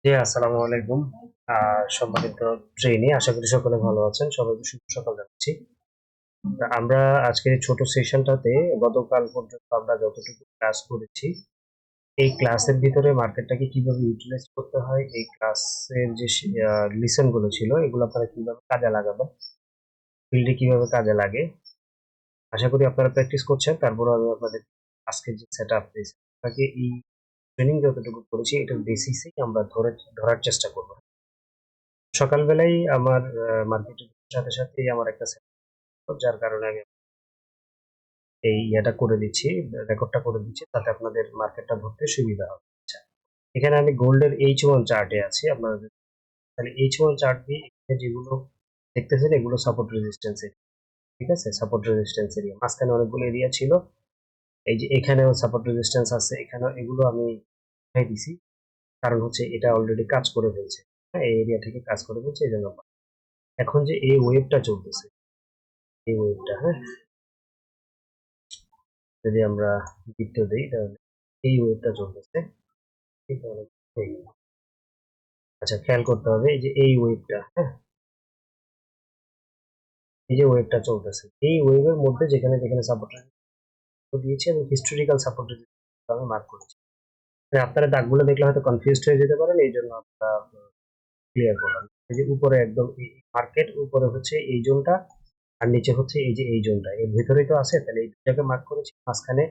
জি, আসসালামু আলাইকুম। সম্মানিত ট্রেনী, আশা করি সকলে ভালো আছেন। সবাইকে শুভ সকাল জানাচ্ছি। আমরা আজকের এই ছোট সেশনটাতে গতকাল পর্যন্ত আমরা যতটুকু ক্লাস করেছি, এই ক্লাসের ভিতরে মার্কেটটাকে কিভাবে ইউটিলাইজ করতে হয়, এই ক্লাসের যে লিসন গুলো ছিল, এগুলো আপনারা কিভাবে কাজে লাগাবেন, ফিল্ডে কিভাবে কাজে লাগে, আশা করি আপনারা প্র্যাকটিস করছেন। তারপরে আমি আপনাদের আজকের যে সেট আপ দিয়েছি, আপনাকে এই ট্রেনিং যতটুকু করেছি এটার বেসিসেই আমরা ধরার চেষ্টা করবো। সকালবেলাই আমার মার্কেটের সাথে সাথেই আমার একটা যার কারণে আমি এই ইয়েটা করে দিচ্ছি, রেকর্ডটা করে দিচ্ছি, তাতে আপনাদের মার্কেটটা ধরতে সুবিধা হবে। আচ্ছা, এখানে আমি গোল্ডের H1 চার্টে আছি। আপনারা তাহলে H1 চার্ট দিয়ে এখানে যেগুলো দেখতেছেন এগুলো সাপোর্ট রেজিস্ট্যান্স এরিয়া। ঠিক আছে, সাপোর্ট রেজিস্ট্যান্স এরিয়া মাঝখানে অনেকগুলো এরিয়া ছিল। এই যে এখানেও সাপোর্ট রেজিস্ট্যান্স আছে, এখানেও, এগুলো আমি উঠাই দিছি। কারণ হচ্ছে এটা অলরেডি কাজ করে ফেলছে। হ্যাঁ, এই এরিয়া থেকে কাজ করে ফেলছে, এই জন্য। এখন যে এই ওয়েভটা চলতেছে, এই ওয়েভটা, হ্যাঁ, যদি আমরা বৃত্ত দিই তাহলে এই ওয়েভটা চলতেছে। ঠিক আছে? আচ্ছা, খেয়াল করতে হবে এই যে এই ওয়েভটা, হ্যাঁ, এই যে ওয়েভটা চলতেছে, এই ওয়েভের মধ্যে যেখানে যেখানে সাপোর্ট দিয়েছে এবং হিস্টোরিক্যাল সাপোর্ট আমি মার্ক করেছি। আপনারা দাগগুলো দেখলে হয়তো কনফিউজড হয়ে যেতে পারেন, এই জন্য আপনারা ক্লিয়ার করলাম। এই যে উপরে একদম মার্কেট উপরে হচ্ছে এই জোনটা, আর নিচে হচ্ছে এই যে এই জোনটা, এর ভিতরেই তো আছে, তাহলে এই দুটাকে মার্ক করেছি। মাঝখানে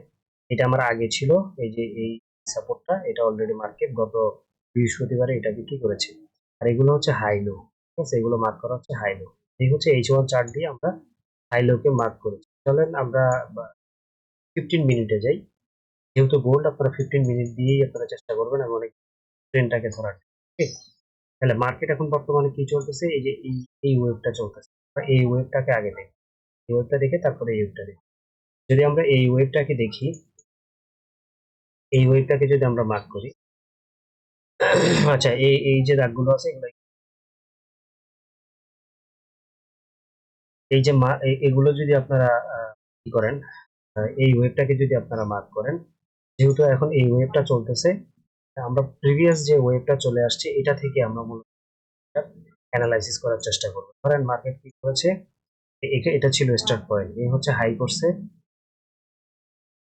এটা আমার আগে ছিল, এই যে এই সাপোর্টটা, এটা অলরেডি মার্কেট গত বৃহস্পতিবারে এটাকে কি করেছে। আর এগুলো হচ্ছে হাই লো। ঠিক আছে, এগুলো মার্ক করা হচ্ছে হাই লো। এই হচ্ছে H1 চার্ট দিয়ে আমরা হাই লোকে মার্ক করেছি। চলেন আমরা 15 মিনিটে যাই। যেহেতু গোল্ড, আপনারা 15 মিনিট দিয়েই আপনারা চেষ্টা করবেন এবং অনেক ট্রেনটাকে ধরার। ঠিক, তাহলে মার্কেট এখন বর্তমানে কি চলতেছে, এই যে এই ওয়েভটা চলতেছে। এই ওয়েভটাকে আগে দেখি, এই ওয়েভটা দেখে তারপরে এই ওয়েভটা দেখি। যদি আমরা এই ওয়েভটাকে দেখি, এই ওয়েভটাকে যদি আমরা মার্ক করি, আচ্ছা, এই এই যে দাগগুলো আছে এগুলো, এই যে এগুলো যদি আপনারা কি করেন, এই ওয়েভটাকে যদি আপনারা মার্ক করেন, যেহেতু এখন এই ওয়েভটা চলতেছে, আমরা প্রিভিয়াস যে ওয়েভটা চলে আসছে এটা থেকে আমরা মূলত অ্যানালাইসিস করার চেষ্টা করব। ধরেন মার্কেট কি করেছে, এটা ছিল স্টার্ট পয়েন্ট, এই হচ্ছে হাই করছে,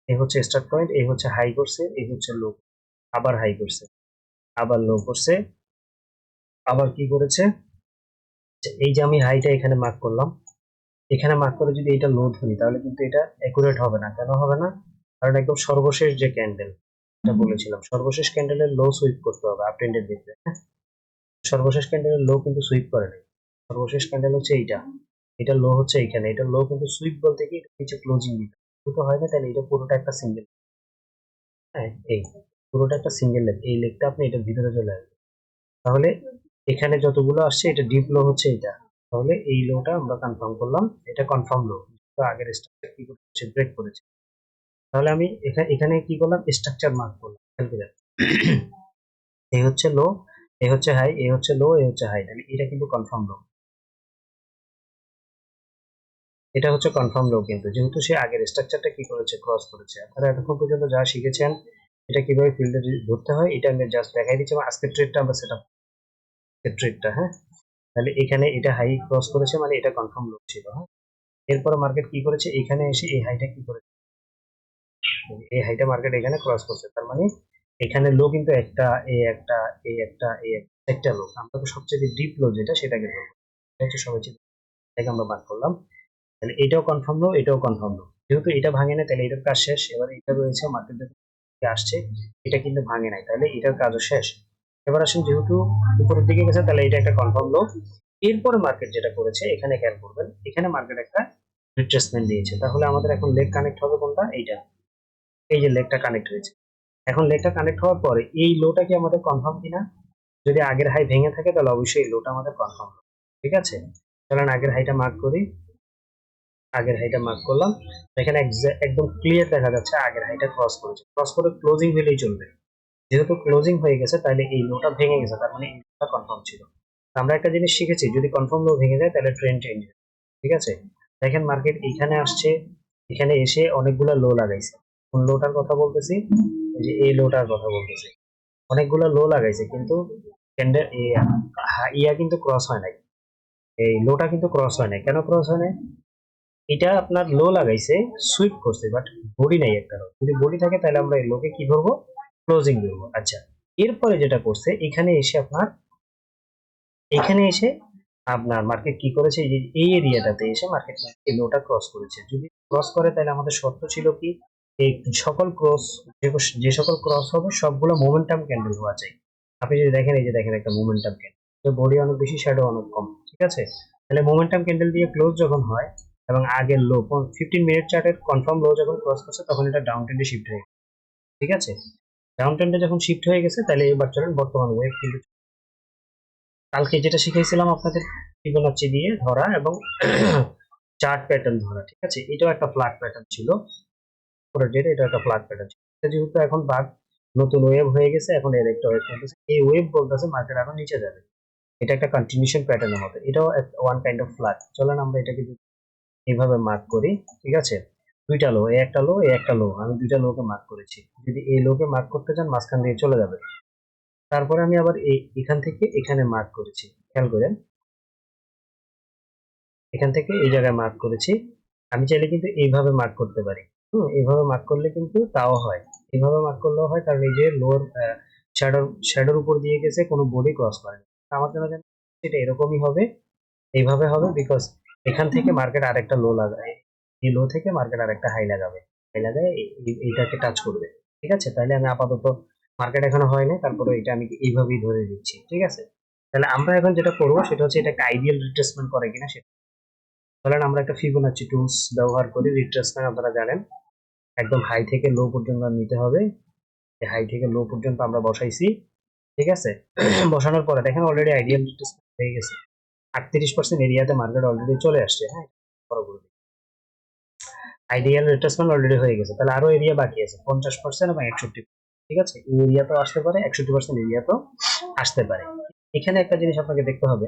এই হচ্ছে স্টার্ট পয়েন্ট, এই হচ্ছে হাই করছে, এই হচ্ছে লো, আবার হাই করছে, আবার লো করছে, আবার কি করেছে, এই যে আমি হাইটা এখানে মার্ক করলাম, এখানে মার্ক করে যদি এটা লো ধরি তাহলে কিন্তু এটা একুরেট হবে না। কেন হবে না? কারণ একদম সর্বশেষ যে ক্যান্ডেল, এটা বলেছিলাম, সর্বশেষ ক্যান্ডেলের লো সুইপ করতে হবে আপ ট্রেন্ডের ভিতরে। হ্যাঁ, সর্বশেষ ক্যান্ডেলের লো কিন্তু সুইপ করে নাই। সর্বশেষ ক্যান্ডেল হচ্ছে এইটা, এটা লো হচ্ছে এখানে, এটা লো কিন্তু সুইপ বলতে কি এটা নিচে ক্লোজিং দিতে তো হয় না, তাহলে এটা পুরোটা একটা সিঙ্গেল। হ্যাঁ, এই পুরোটা একটা সিঙ্গেল লেগ, এই লেগটা আপনি এটার ভিতরে চলে আসবেন। তাহলে এখানে যতগুলো আসছে এটা ডিপ লো হচ্ছে এটা, তাহলে এই লোটা আমরা কনফার্ম করলাম, এটা কনফার্ম লো। তো আগের স্ট্রাকচার কি করেছে, ব্রেক করেছে। তাহলে আমি এখানে কি করলাম, স্ট্রাকচার মার্ক করলাম। এই হচ্ছে লো, এই হচ্ছে হাই, এই হচ্ছে লো, এই হচ্ছে হাই, তাহলে এটা কিন্তু কনফার্ম লো। এটা হচ্ছে কনফার্ম লো, কিন্তু যেহেতু সে আগের স্ট্রাকচারটা কি করেছে, ক্রস করেছে। আপনারা এতক্ষণ পর্যন্ত যা শিখেছেন এটা কিভাবে ফিল্ডে ধরতে হয়, এটা আমি জাস্ট দেখাই দিচ্ছি। আজকের ট্রেডটা আমরা সেট আপ, ট্রেডটা, হ্যাঁ, তাহলে এখানে এটা হাই ক্রস করেছে মানে এটা কনফার্ম লো ছিল। হ্যাঁ, এরপরে মার্কেট কি করেছে, এখানে এসে এই হাইটা কি করেছে, এই হাইটা মার্কেট এখানে ক্রস করছে, তার মানে এখানে লো কিন্তু একটা, এই একটা, এই একটা, এই একটা লো। আমরা তো সবচেয়ে ডিপ লো যেটা সেটাকে ধরবো, এটা হচ্ছে সবাই চিন্তা, এটাকে আমরা বাদ করলাম। তাহলে এটাও কনফার্ম লো, এটাও কনফার্ম লো। যেহেতু এটা ভাঙে না তাহলে এটার কাজ শেষ। এবার এটা রয়েছে মার্কেট আসছে, এটা কিন্তু ভাঙে নাই, তাহলে এটার কাজও শেষ। এবার আসুন, যেহেতু উপরের দিকে গেছে তাহলে এটা একটা কনফার্ম লো। এরপরে মার্কেট যেটা করেছে এখানে খেয়াল করবেন, এখানে মার্কেট একটা রিট্রেসমেন্ট দিয়েছে, তাহলে আমাদের এখন লেগ কানেক্ট হবে কোনটা, এইটা, এই যে লেগটা কানেক্ট হয়েছে। এখন লেগটা কানেক্ট হওয়ার পরে এই লোটা কি আমাদের কনফার্ম কিনা, যদি আগের হাই ভেঙে থাকে তাহলে অবশ্যই এই লোটা আমাদের কনফার্ম। ঠিক আছে, চলেন আগের হাইটা মার্ক করি। আগের হাইটা মার্ক করলাম, এখানে একদম ক্লিয়ার দেখা যাচ্ছে আগের হাইটা ক্রস করেছে, ক্রস করে ক্লোজিং হলেই চলবে। যেহেতু ক্লোজিং হয়ে গেছে তাহলে এই লোটা ভেঙে গেছে, তার মানে এই লোটা কনফার্ম ছিল। আমরা একটা জিনিস শিখেছি, যদি কনফার্ম লো ভেঙে যায় তাহলে ট্রেন্ড চেঞ্জ হয়। ঠিক আছে, দেখেন মার্কেট এখানে আসছে, এখানে এসে অনেকগুলো লো লাগাইছে। কোন লোটার কথা বলতেছি, এই যে এই লোটার কথা বলতেছি, অনেকগুলো লো লাগাইছে, কিন্তু ক্যান্ডেল ইয়া কিন্তু ক্রস হয় নাই, এই লোটা কিন্তু ক্রস হয় নাই। কেন ক্রস হয় নাই? এটা আপনার লো লাগাইছে, সুইপ করছে, বাট বডি নাই একটা। যদি বডি থাকে তাহলে আমরা এই লোকে কি ধরবো? ক্লোজিং ধরবো। আচ্ছা, এরপরে যেটা করছে, এখানে এসে আপনার মার্কেট কি করেছে, এই এরিয়াটাতে এসে মার্কেট এই লোটা ক্রস করেছে। যদি ক্রস করে তাহলে আমাদের শর্ত ছিল কি, এই সকল ক্রস, যে সকল ক্রস হবে সবগুলো মোমেন্টাম ক্যান্ডেল হওয়া চাই। আপনি যদি দেখেন, এই যে দেখেন একটা মোমেন্টাম ক্যান্ডেল, তো বডি অনেক বেশি, শ্যাডো অনেক কম, ঠিক আছে? তাহলে মোমেন্টাম ক্যান্ডেল দিয়ে ক্লোজ যখন হয় এবং আগের লো 15 মিনিট চার্টের কনফার্ম লো যখন ক্রস করছে, তখন এটা ডাউন ট্রেন্ডে শিফট হয়ে গেছে, ঠিক আছে? ডাউন ট্রেন্ডে যখন শিফট হয়ে গেছে, তাহলে এবার চলেন বর্তমান ওয়েভ কিন্তু কালকে যেটা শিখাইছিলাম আপনাদের, ফিবোনাচি দিয়ে ধরা এবং চার্ট প্যাটার্ন ধরা, ঠিক আছে? এটাও একটা ফ্ল্যাট প্যাটার্ন ছিল, পুরো যেটা এটা একটা ফ্ল্যাট প্যাটার্ন ছিল। এটা যেহেতু এখন বাদ নতুন ওয়েভ হয়ে গেছে, এখন এর একটা ওয়েভ চলতেছে, এই ওয়েভ বলতেছে মার্কেট আরো নিচে যাবে। এটা একটা কন্টিনিউশন প্যাটার্নের মতো, এটাও ওয়ান কাইন্ড অফ ফ্ল্যাট। চলেন আমরা এটাকে যদি এইভাবে মার্ক করি, ঠিক আছে? দুইটা লো, এই একটা লো, এই একটা লো, আমি দুইটা লোকে মার্ক করেছি। যদি এই লোকে মার্ক করতে চান, মাঝখান দিয়ে চলে যাবে। তারপরে আমি আবার এখান থেকে এখানে মার্ক করেছি, খেয়াল করেন, এখান থেকে এই জায়গায় মার্ক করেছি। আমি চাইলে কিন্তু এইভাবে মার্ক করতে পারি। এইভাবে মার্ক করলে কিন্তু তাও হয়, এইভাবে মার্ক করলেও হয়, কারণ এই যে লোয়ার শ্যাডোর উপর দিয়ে গেছে, কোনো বডি ক্রস করেনি। আমার জন্য যেন এটা এরকমই হবে, এইভাবে হবে, বিকজ এখান থেকে মার্কেট আরেকটা লো লাগায়, এই লো থেকে মার্কেট আরেকটা হাই লাগাবে, হাই লাগায় এইটাকে টাচ করবে, ঠিক আছে? তাহলে আমি আপাতত, মার্কেট এখনো হয় না, তারপরে এটা আমি এইভাবেই ধরে দিচ্ছি, ঠিক আছে? তাহলে আমরা এখন যেটা করবো সেটা হচ্ছে, এটা একটা আইডিয়াল রিট্রেসমেন্ট করে কিনা সেটা। ধরেন আমরা একটা ফিবোনাচি টুলস ব্যবহার করি, রিট্রেসমেন্ট আপনারা জানেন, একদম হাই থেকে লো পর্যন্ত নিতে হবে। হাই থেকে লো পর্যন্ত আমরা বসাইছি, ঠিক আছে? বসানোর পরে দেখেন অলরেডি আইডিয়াল রিট্রেসমেন্ট হয়ে গেছে, 38% এরিয়াতে মার্কেট অলরেডি চলে আসছে। হ্যাঁ, পরবর্তী আইডিয়াল রিট্রেসমেন্ট অলরেডি হয়ে গেছে, তাহলে আরো এরিয়া বাকি আছে 50% এবং 61, ঠিক আছে? এই এরিয়া তো আসতে পারে, 61% এরিয়া তো আসতে পারে। এখানে একটা জিনিস আপনাকে দেখতে হবে,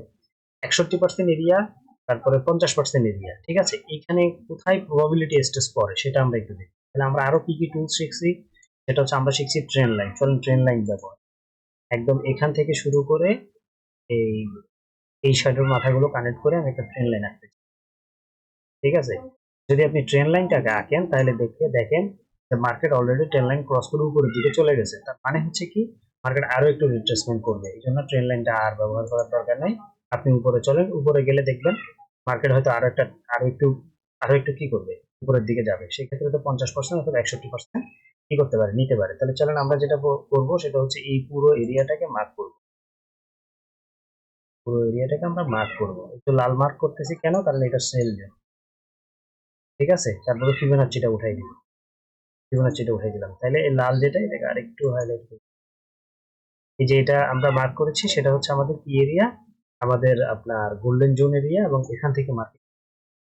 61% এরিয়া, তারপরে 50% এরিয়া, ঠিক আছে? এখানে কোথায় প্রবাবিলিটি স্টেজ পড়ে সেটা আমরা একটু দেখি। তাহলে আমরা আরো কি কি টুলস শিখছি, সেটা হচ্ছে আমরা শিখছি ট্রেন্ড লাইন। চলুন ট্রেন্ড লাইন ব্যবহার, একদম এখান থেকে শুরু করে এই এই সাইডের মাথাগুলো কানেক্ট করে আমি একটা ট্রেন্ড লাইন আঁকতে, ঠিক আছে? যদি আপনি ট্রেন লাইনটাকে আঁকেন, তাহলে দেখেন market already train line cross করে উপরের দিকে চলে গেছে। তার মানে হচ্ছে কি, মার্কেট আরো একটু রিট্রেসমেন্ট করবে, এই জন্য ট্রেন লাইনটা আর ব্যবহার করার দরকার নেই। আপনি উপরে চলেন, উপরে গেলে দেখবেন মার্কেট হয়তো আরো একটু কি করবে, উপরের দিকে যাবে। সেক্ষেত্রে তো 50% অথবা 61% কি করতে পারে, নিতে পারে। তাহলে চলেন আমরা যেটা করবো সেটা হচ্ছে, এই পুরো এরিয়াটাকে মার্ক করবো, পুরো এরিয়াটাকে আমরা মার্ক করবো। একটু লাল মার্ক করতেছি কেন, কারণ এটা সেল জোন, ঠিক আছে? তারপরে ফিবোনাচিটা উঠাই দিব, ফিবোনাচিটা উঠাই দিলাম। তাহলে এই লাল যেটা, এটাকে আরেকটু হাইলাইট করি। এই যে এটা আমরা মার্ক করেছি, সেটা হচ্ছে আমাদের কি এরিয়া, আমাদের আপনার গোল্ডেন জোন এরিয়া, এবং এখান থেকে মার্কেট।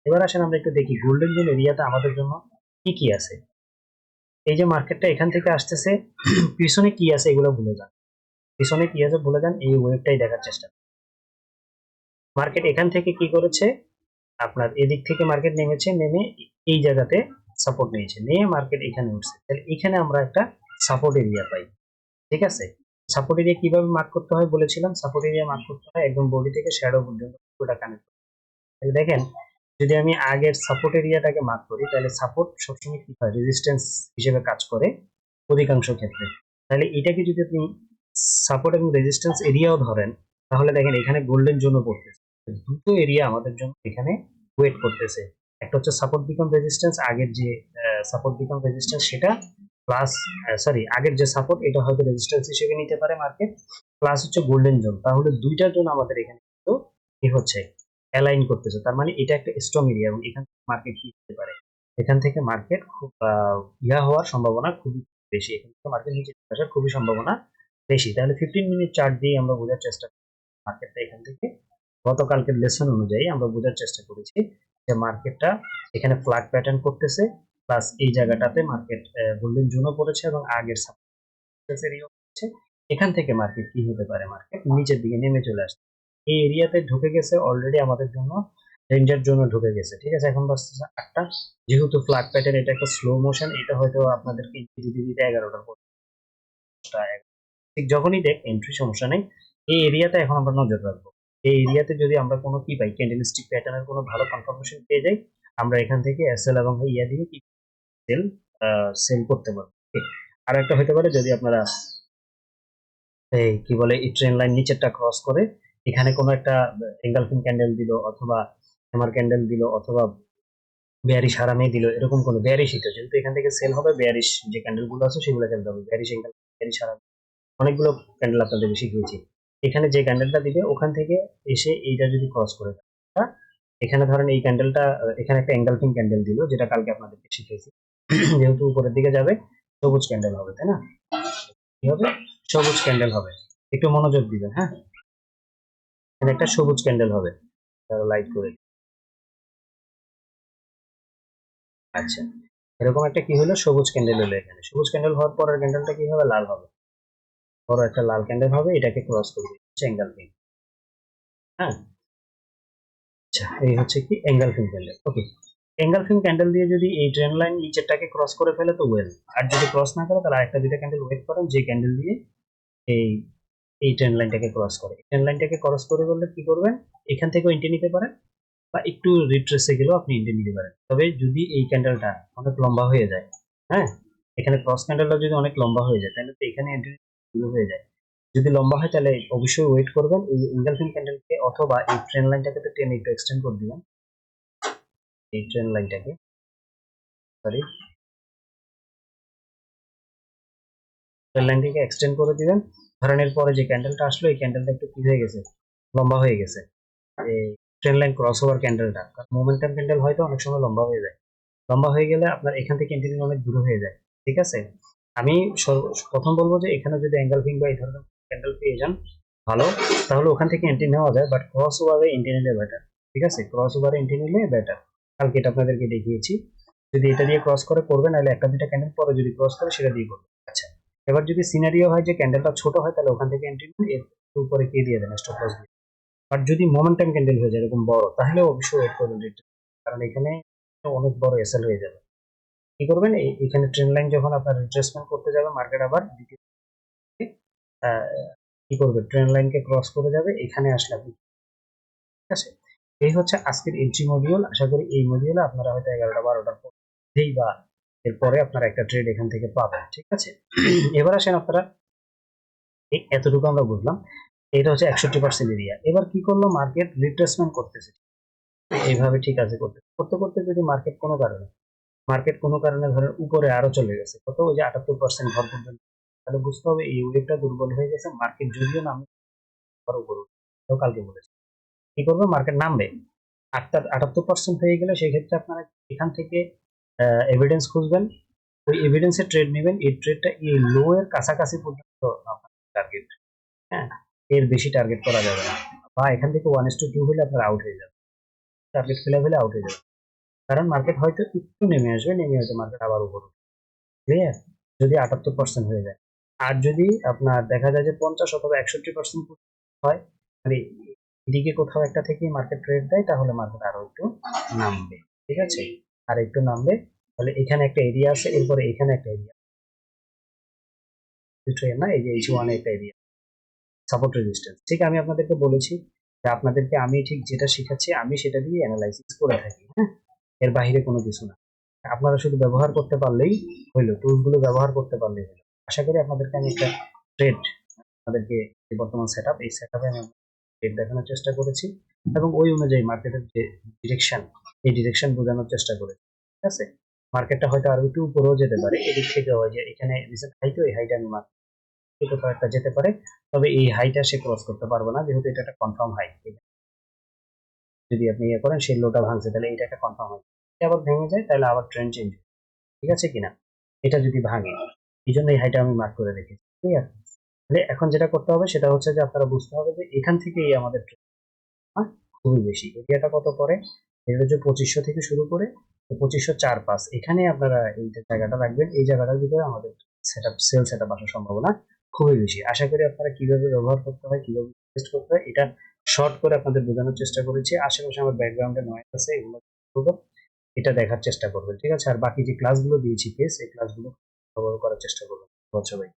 এবার আসেন আমরা একটু দেখি গোল্ডেন জোন এরিয়াটা আমাদের জন্য কি কি আছে। এই যে মার্কেটটা এখান থেকে আসতেছে, পিছনে কি আছে এগুলো ভুলে যান, পিছনে কি আছে ভুলে যান, এই ওয়েবটাই দেখার চেষ্টা করুন। মার্কেট এখান থেকে কি করেছে, আপনার এদিক থেকে মার্কেট নেমেছে, নেমে এই জায়গাতে সাপোর্ট নিয়েছে, নিয়ে মার্কেট এখানে উঠছে। তাহলে এখানে আমরা একটা সাপোর্ট এরিয়া পাই, ঠিক আছে? সাপোর্ট এরিয়া কিভাবে মার্ক করতে হয় বলেছিলাম, সাপোর্ট এরিয়া মার্ক করতে হয় একদম বডি থেকে শ্যাডো পর্যন্ত পুরোটা কানেক্ট। তাহলে দেখেন, যদি আমি আগের সাপোর্ট এরিয়াটাকে মার্ক করি, তাহলে সাপোর্ট সবসময় কি হয়, রেজিস্ট্যান্স হিসেবে কাজ করে অধিকাংশ ক্ষেত্রে। তাহলে এটাকে যদি আপনি সাপোর্ট এবং রেজিস্ট্যান্স এরিয়াও ধরেন, তাহলে দেখেন এখানে গোল্ডেন জোনও পড়তেছে। দুটো এরিয়া আমাদের জন্য এখানে ওয়েট করতেছে। একটা হচ্ছে সাপোর্ট বিকাম রেজিস্ট্যান্স, আগের যে সাপোর্ট বিকাম রেজিস্ট্যান্স সেটা, প্লাস সরি, আগের যে সাপোর্ট এটা হয়তো রেজিস্ট্যান্স হিসেবে নিতে পারে মার্কেট, প্লাস হচ্ছে গোল্ডেন জোন। তাহলে দুইটার জন্য আমাদের এখানে কিন্তু কি হচ্ছে, অ্যালাইন করতেছে। তার মানে এটা একটা স্ট্রং এরিয়া, এবং এখান থেকে মার্কেট কি হতে পারে, এখান থেকে মার্কেট খুব ইয়া হওয়ার সম্ভাবনা খুবই বেশি, এখান থেকে মার্কেট নিচে আসার খুবই সম্ভাবনা বেশি। তাহলে 15 মিনিট চার্ট দিয়ে আমরা বোঝার চেষ্টা করি মার্কেটটা এখান থেকে, গতকালকের লেসন অনুযায়ী আমরা বোঝার চেষ্টা করেছি যে মার্কেটটা এখানে ফ্ল্যাট প্যাটার্ন করতেছে, প্লাস এই জায়গাটাতে মার্কেট গোল্ডেন জোনও পড়েছে এবং আগের সাপোর্ট এরিয়া হচ্ছে। এখান থেকে মার্কেট কি হতে পারে, মার্কেট নিচের দিকে নেমে চলে আসছে, এই এরিয়াতে ঢুকে গেছে অলরেডি আমাদের জন্য, রেঞ্জের জন্য ঢুকে গেছে, ঠিক আছে? এখন বাজতেছে 8টা, যেহেতু ফ্ল্যাট প্যাটার্ন, এটা একটা স্লো মোশন, এটা হয়তো আপনাদেরকে দিতে দিতে 11টার পর ঠিক যখনই দেখ এন্ট্রি, সমস্যা নেই। এই এরিয়াতে এখন আমরা নজর রাখবো। এই এরিয়াতে যদি আমরা কোনো কি পাই, ক্যান্ডেলস্টিক প্যাটার্নের কোনো ভালো কনফার্মেশন পেয়ে যাই, আমরা এখান থেকে এসএল এবং ইয়া দিয়ে কি সেল সেল করতে পারবো। আর একটা হতে পারে যদি আপনারা এই কি বলে এই ট্রেন লাইন নিচেরটা ক্রস করে এখানে কোনো একটা এঙ্গালফিং ক্যান্ডেল দিল অথবা হ্যামার ক্যান্ডেল দিল অথবা বেয়ারিশ হারামি দিল, এরকম কোনো বেয়ারিশ হিট যেহেতু এখান থেকে সেল হবে, বেয়ারিশ যে ক্যান্ডেল গুলো আছে সেগুলো খেলতে হবে। বেয়ারিশ এঙ্গেল, বেয়ারিশ হারামি, অনেকগুলো ক্যান্ডেল আপনাদের শিখিয়েছি। এখানে যে ক্যান্ডেলটা দিবে ওখান থেকে এসে এইটা যদি ক্রস করে দেয়, হ্যাঁ, এখানে ধরেন এই ক্যান্ডেলটা এখানে একটা এঙ্গালফিং ক্যান্ডেল দিল যেটা কালকে আপনাদেরকে শিখিয়েছি। যেহেতু উপরের দিকে যাবে সবুজ ক্যান্ডেল হবে, তাই না? কি হবে? সবুজ ক্যান্ডেল হবে। একটু মনোযোগ দিবেন, হ্যাঁ। এখানে একটা সবুজ ক্যান্ডেল হবে, লাইট করে। আচ্ছা, এরকম একটা কি হলো, সবুজ ক্যান্ডেল হলো। এখানে সবুজ ক্যান্ডেল হওয়ার পরের ক্যান্ডেলটা কি হবে? লাল হবে। বড় একটা লাল ক্যান্ডেল হবে, এটাকে ক্রস করবে এঙ্গেলফিং। হ্যাঁ, আচ্ছা, এই হচ্ছে কি এঙ্গেলফিং ক্যান্ডেল। ওকে, এঙ্গেলফিং ক্যান্ডেল দিয়ে যদি এই ট্রেন লাইন নিচেরটাকে ক্রস করে ফেলে তো ওয়েল। আর যদি ক্রস না করে তাহলে আরেকটা দুইটা ক্যান্ডেল ওয়েট করেন যে ক্যান্ডেল দিয়ে এই এই ট্রেন লাইনটাকে ক্রস করে। ট্রেন লাইনটাকে ক্রস করে বললে কি করবেন? এখান থেকেও এন্ট্রি নিতে পারেন বা একটু রিট্রেসে গেলেও আপনি এন্ট্রি নিতে পারেন। তবে যদি এই ক্যান্ডেলটা অনেক লম্বা হয়ে যায়, হ্যাঁ, এখানে ক্রস ক্যান্ডেলটা যদি অনেক লম্বা হয়ে যায় তাহলে তো এখানে এন্ট্রি শুরু হয়ে যায়। যদি লম্বা হয় তাহলে অবশ্যই ওয়েট করবেন এই এঙ্গেলফিং ক্যান্ডেলকে, অথবা এই ট্রেন লাইনটাকে তো টেনে একটু এক্সটেন্ড করে দিবেন। এই ট্রেন লাইনটাকে, সরি, ট্রেন লাইনটাকে এক্সটেন্ড করে দিবেন। ধরেন এর পরে যে ক্যান্ডেলটা আসলো এই ক্যান্ডেলটা একটু কি হয়ে গেছে, লম্বা হয়ে গেছে। এই ট্রেন লাইন ক্রস ওভার ক্যান্ডেলটা, মোমেন্টাম ক্যান্ডেল হয়তো অনেক সময় লম্বা হয়ে যায়। লম্বা হয়ে গেলে আপনার এখান থেকে এন্ট্রি অনেক দূর হয়ে যায়। ঠিক আছে, আমি প্রথম বলবো যে এখানে যদি অ্যাঙ্গেলফিং বা এই ধরনের ক্যান্ডেল পেয়ে যান ভালো, তাহলে ওখান থেকে এন্ট্রি নেওয়া যায়, বাট ক্রস ওভারে এন্ট্রি নিলে বেটার। ঠিক আছে, ক্রস ওভারে এন্ট্রি নিলে বেটার। কালকে এটা আপনাদেরকে দেখিয়েছি। যদি এটা দিয়ে ক্রস করে করবেন, নাহলে একটা দুটা ক্যান্ডেল পরে যদি ক্রস করে সেটা দিয়ে করবেন। আচ্ছা, এবার যদি সিনারিও হয় যে ক্যান্ডেলটা ছোট হয় তাহলে ওখান থেকে এন্ট্রি নিন, এর উপরে কে দিয়ে দেন, স্টপ লস দিয়ে। আর যদি মোমেন্টাম ক্যান্ডেল হয়ে যায় এরকম বড়, তাহলে অবশ্যই ওয়েট করবেন, কারণ এখানে অনেক বড় এসএল হয়ে যাবে। কি করবেন, এখানে ট্রেন লাইন যখন আপনার রিট্রেসমেন্ট করতে যাবে মার্কেট, আবার দ্বিতীয় কি করবে, ট্রেন লাইনকে ক্রস করে যাবে, এখানে আসলে আপনি, ঠিক আছে। এই হচ্ছে আজকের এন্ট্রি মডিউল। আশা করি এই মডিউলে আপনারা হয়তো 11টা 12টার পরেই বা এরপরে আপনারা একটা ট্রেড এখান থেকে পাবেন। ঠিক আছে, এবার আসেন আপনারা, এতটুকু আমরা বুঝলাম। এটা হচ্ছে 61% এরিয়া। এবার কি করলো, মার্কেট রিট্রেসমেন্ট করতেছে এইভাবে, ঠিক আছে, করতে করতে করতে যদি মার্কেট কোনো কারণে ধরেন উপরে আরো চলে গেছে, কত, ওই যে 78% ঘর পর্যন্ত, তাহলে বুঝতে হবে এই ওয়েভটা দুর্বল হয়ে গেছে। মার্কেট যদিও নামে আবার উপরে উঠবে, কালকে বলেছে কি করবে, মার্কেট নামবে। 78% হয়ে গেলে সেই ক্ষেত্রে আপনারা এখান থেকে এভিডেন্স খুঁজবেন, ওই এভিডেন্সে ট্রেড নেবেন। এই ট্রেডটা এই লো এর কাছাকাছি পর্যন্ত আপনার টার্গেট, হ্যাঁ, এর বেশি টার্গেট করা যাবে না। বা এখান থেকে 1:2 হলে আপনার আউট হয়ে যাবে, টার্গেট ফেলে ফেলে আউট হয়ে যাবে। কারণ মার্কেট হয়তো একটু নেমে আসবে, নেমে হয়তো মার্কেট আবার উপরে, ক্লিয়ার, যদি 78% হয়ে যায়। আর যদি আপনার দেখা যায় যে 50 অথবা 61% হয়, মানে এদিকে কোথাও একটা থেকে মার্কেট ট্রেড দেয়, তাহলে মার্কেট আরো একটু নামবে। ঠিক আছে, আর একটু নামবে। তাহলে এখানে একটা এরিয়া আছে, এরপরে এখানে একটা এরিয়া, না, এই যে H1 একটা এরিয়া, সাপোর্ট রেজিস্ট্যান্স। ঠিক আমি আপনাদেরকে বলেছি যে আপনাদেরকে আমি ঠিক যেটা শিখাচ্ছি আমি সেটা দিয়ে অ্যানালাইসিস করে থাকি, হ্যাঁ, এর বাইরে কোনো কিছু না। আপনারা শুধু ব্যবহার করতে পারলেই হইলো, টুলস গুলো ব্যবহার করতে পারলেই হলো। আশা করি আপনাদেরকে আমি একটা ট্রেড, আপনাদেরকে যে বর্তমান সেটআপ, এই সেটআপে আমি ট্রেড দেখানোর চেষ্টা করেছি এবং ওই অনুযায়ী মার্কেটের যে ডিরেকশন, এই ডিরেকশন বোঝানোর চেষ্টা করেছি। ঠিক আছে, মার্কেটটা হয়তো আরো একটু উপরেও যেতে পারে, এদিক থেকে হয় যে এখানে রিসেন্ট হাই, তো এই হাইটা আমি মার্কেট কোথাও একটা যেতে পারে, তবে এই হাইটা সে ক্রস করতে পারবে না, যেহেতু এটা একটা কনফার্ম হাই। যদি আপনি ইয়ে করেন সেই লোটা ভাঙছে, তাহলে এটা একটা কনফার্ম হাই। এটা আবার ভেঙে যায় তাহলে আবার ট্রেন্ড চেঞ্জ, ঠিক আছে কিনা, এটা যদি ভাঙে, এই জন্য এই হাইটা আমি মার্ক করে রেখেছি। ঠিক আছে, তাহলে এখন যেটা করতে হবে সেটা হচ্ছে যে আপনারা বুঝতে হবে যে এখান থেকেই আমাদের খুবই বেশি এরিয়াটা কত পরে, এটা হচ্ছে 2500 থেকে শুরু করে 2504-5, এখানে আপনারা এই যে জায়গাটা রাখবেন, এই জায়গাটার ভিতরে আমাদের সেল সেটআপ আসার সম্ভাবনা খুবই বেশি। আশা করি আপনারা কিভাবে ব্যবহার করতে হয়, কিভাবে টেস্ট করতে হয়, এটা শর্ট করে আপনাদের বোঝানোর চেষ্টা করেছি। আশেপাশে আমার ব্যাকগ্রাউন্ডে নয়েজ আছে, এগুলো এটা দেখার চেষ্টা করবেন। ঠিক আছে, আর বাকি যে ক্লাসগুলো দিয়েছি পেস, এই ক্লাসগুলো করার চেষ্টা করবেন। সবাই।